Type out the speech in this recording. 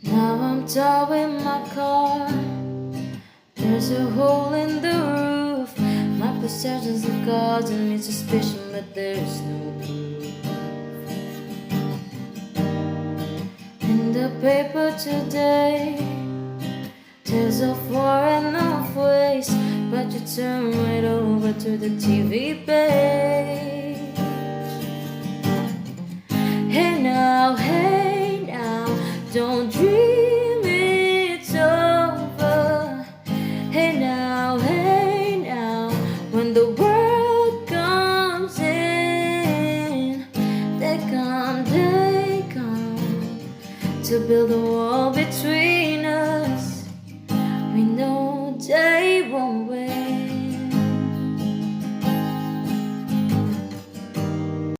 Now I'm towing my car. There's a hole in the roof. My possessions are causing me suspicion, but there's no proof. In the paper today, tales of war and of waste, but you turn right over to the TV page. Hey now, don't dream it's over. Hey now, when the world comes in, they come to build a wall between